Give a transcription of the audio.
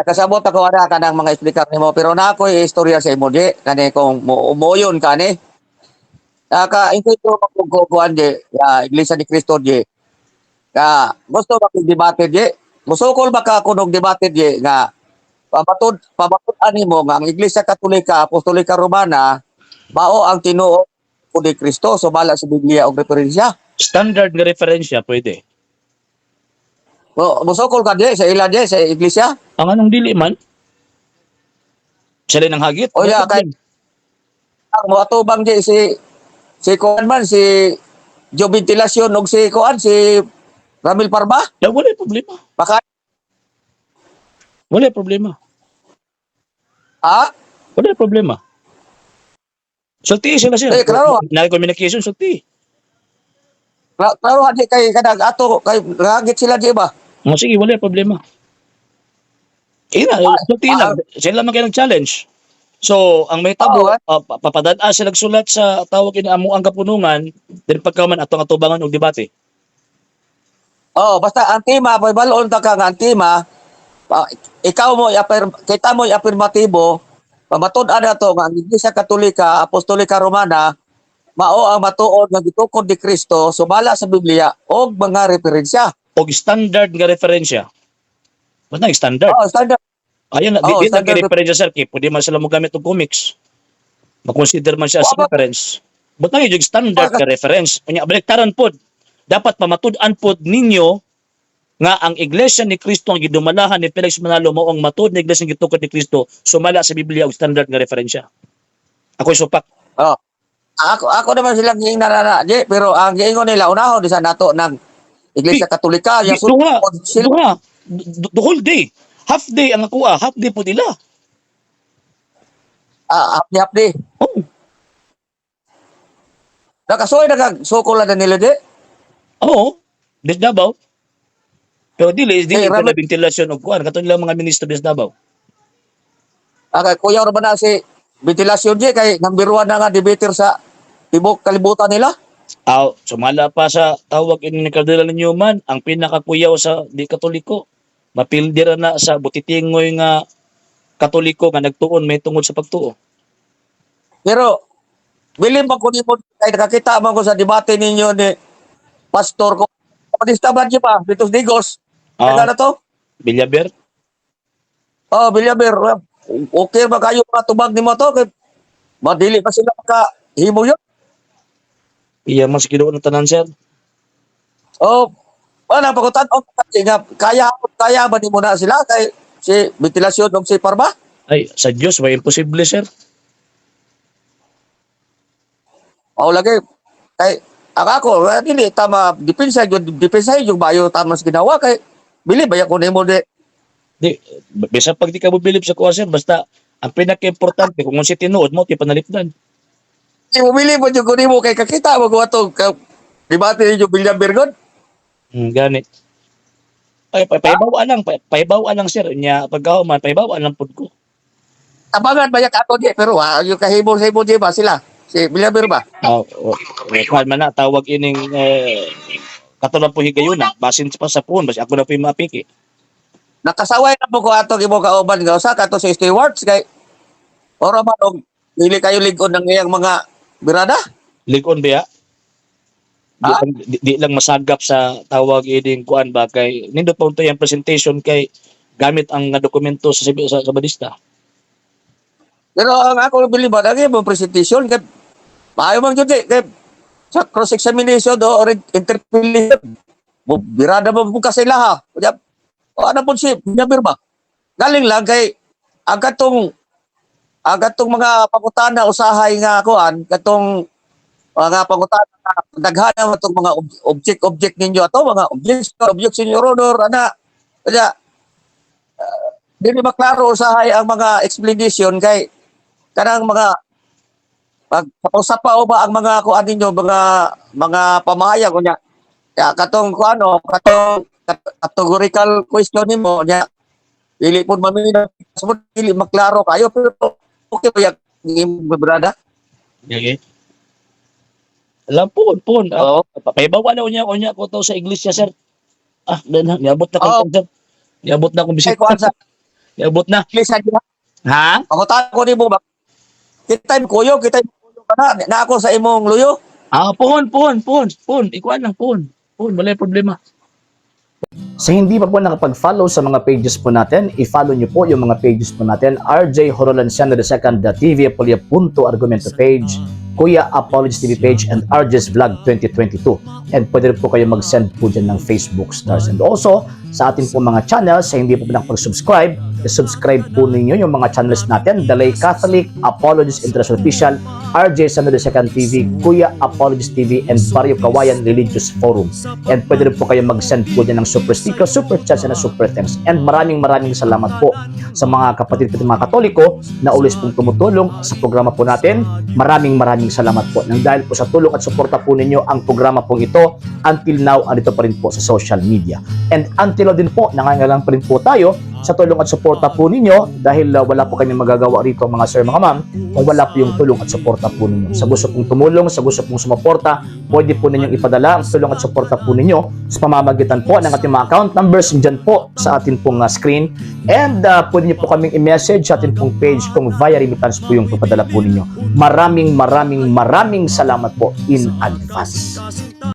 nakasabot ako ana kanang mga explicar nimo pero na ako istorya sa imo di kani kung umuyon kani. Naka-encuentro magkukuan di ya Iglesia ni Cristo di. Gusto makidebate di. Musukol ba ka kunog debate di nga pamatud-an nimo nga ang Iglesia Katolika, Apostolika Romana mao ang tinuod ni Kristo sumala sa Biblia og referensya. Standard nga referensya pwede. Musukol ka di sa ila di sa Iglesia? Ang anong dili man? Sila nang hagit. O ya kay ang moatubang di si kuan man si Joe Ventilacion og si kuan si Ramil Parba. Wala problema. Baka Wala problema. ha? Wala problema. Sulti sila siya. Klaro. Nag-communication, sulti. Klaro di kay kanang ato kay ragit sila di ba? Sige, wala problema. Sulti lang. Sila man kayo challenge. So, ang may tabo, papadaan sila nagsulat sa tawag ini amo ang kapunungan, din pagkaman atong atubangan og debate. Basta ang tema, balon ta ka nga ang tema, ikaw mo kita mo afirmatibo, pamatud-an nato nga ang Iglesia Katolika, Apostolika Romana mao ang matuod nga gitukod ni Kristo sumala sa Biblia og mga referensya. Og standard nga referensya. Basta nga standard. Standard. Ayun, di na standard referensya sir, kay pwede man sila mo gamit og comics. Ma-consider man siya as reference. But nga yung standard ka reference. Kanya baliktaran pod. Dapat pamatud-an pod ninyo nga ang Iglesia ni Kristo ang gidumalahan ni Felix Manalo mao ang matud na Iglesia nga gitukod ni Kristo sumala sa Biblia og standard nga referensya. Ako'y supak. Ako naman silang giingnan di pero ang giingon nila unahon di sa nato ng Iglesia Katolika ya Duha. The whole day. Half day ang nakuha, half day po nila. Apni. Nakasuoy nagsukolan na nila di? Oo. Des Davao. Pero dili Ramil- na ventilasyon og kuan katong ilang mga ministro des Davao. Kuya ra ba na si Ventilasyon di kay number 1 na nga debater sa tibok kalibutan nila? Sumala pa sa tawag ini ni Cardinal Newman, ang pinakakuyaw sa di Katoliko. Mapildira na sa butitingoy nga Katoliko nga nagtuon may tungod sa pagtuo. Pero bilim pa ko nimo kay nakakita man ko sa debate ninyo ni pastor ko. Padista ba pa Vitus Digos? Kaya na to? Villaber. Bilaber. Okay ba kayo matubag nimo to kay madili pa sila ka himo yun? Iya mas Ginoo ng tanan sir. Wala pa ko tan-og nga kaya ba nimo na sila kay si Ventilasyon og si Parba? Ay, sa Dios way imposible sir. Lagi kay ako dili tama depensa yung bayo tama sa ginawa kay bili ba ko nimo di Di bisa pag di ka mobilib sa kuha sir basta ang pinaka-importante kung si tinuod mo ti panalipdan. bumili mo yung nimo kay kakita mo ko ato debate ninyo William Bergon. Ganit. Ay pahibaw lang sir nya pagkahuman pahibaw lang pud ko. Tabangan ba yak ato di pero yung kahimo sa imo di ba sila si William Bergon ba? Kuan man na tawag ining katulad po higayuna basin pa sa puon basi ako na po mapiki. Nakasaway na po ko ato imo kauban nga usa kato si Stewards kay ora man og dili kayo ligon ng iyang mga birada? Ligon ba? Di lang masagap sa tawag ining kuan ba kay nindot pa unta yung presentation kay gamit ang nga dokumento sa badista. Pero ang ako bili ba lagi mo presentation kay maayo man jud kay sa cross examination or interpellation birada mo po kasi laha. Ano po si Jabir ba? Galing lang kay agatong mga pangutana usahay nga kuan katong mga pangutana daghan ang atong mga object ninyo ato mga object senior honor ana kaya dili maklaro usahay ang mga explanation kay kanang mga pagsapaw ba ang mga kuan ninyo mga pamahayag unya katong kuano katong categorical question nimo nya dili pud maminaw sumod dili maklaro kayo pero okay ba yung brada? Okay. Alam po. Pahibawa na unya ko to sa iglesia sir. Niabot na ko sir. Niabot na akong bisita. Iabot na. Lisan niya. Ha? Ako ko ni mo ba? Kita yung kuyo ka na ako sa imong luyo. Puhon. Ikuan lang, puhon. Puhon, wala yung problema. Sa hindi pa po nakapag-follow sa mga pages po natin, i-follow nyo po yung mga pages po natin, RJ Horolanciano II, TV Apolia Punto Argumento page, Kuya Apologies TV page, and RJ's Vlog 2022. And pwede rin po kayo mag-send po dyan ng Facebook stars. And also, sa ating po mga channels, sa hindi po nakapag-subscribe, subscribe po ninyo yung mga channels natin, Dalay Catholic, Apologies International Official, RJ Sano II TV, Kuya Apologies TV, and Barrio Kawayan Religious Forum. And pwede rin po kayo mag-send po dyan ng super sticker, super chats, and super thanks. And maraming salamat po sa mga kapatid at mga Katoliko na always pong tumutulong sa programa po natin. Maraming salamat po. Nang dahil po sa tulong at suporta po ninyo, ang programa pong ito, until now, andito pa rin po sa social media. And until now din po, nangangailangan pa rin po tayo sa tulong at suporta po ninyo dahil wala po kami magagawa rito mga sir, mga ma'am, kung wala po yung tulong at suporta po ninyo. Sa gusto pong tumulong, sa gusto pong sumuporta, pwede po ninyong ipadala ang tulong at suporta po ninyo sa pamamagitan po ng ating mga account numbers dyan po sa ating pong screen. And pwede nyo po kaming i-message sa ating pong page kung via remittance po yung papadala po ninyo. Maraming salamat po in advance.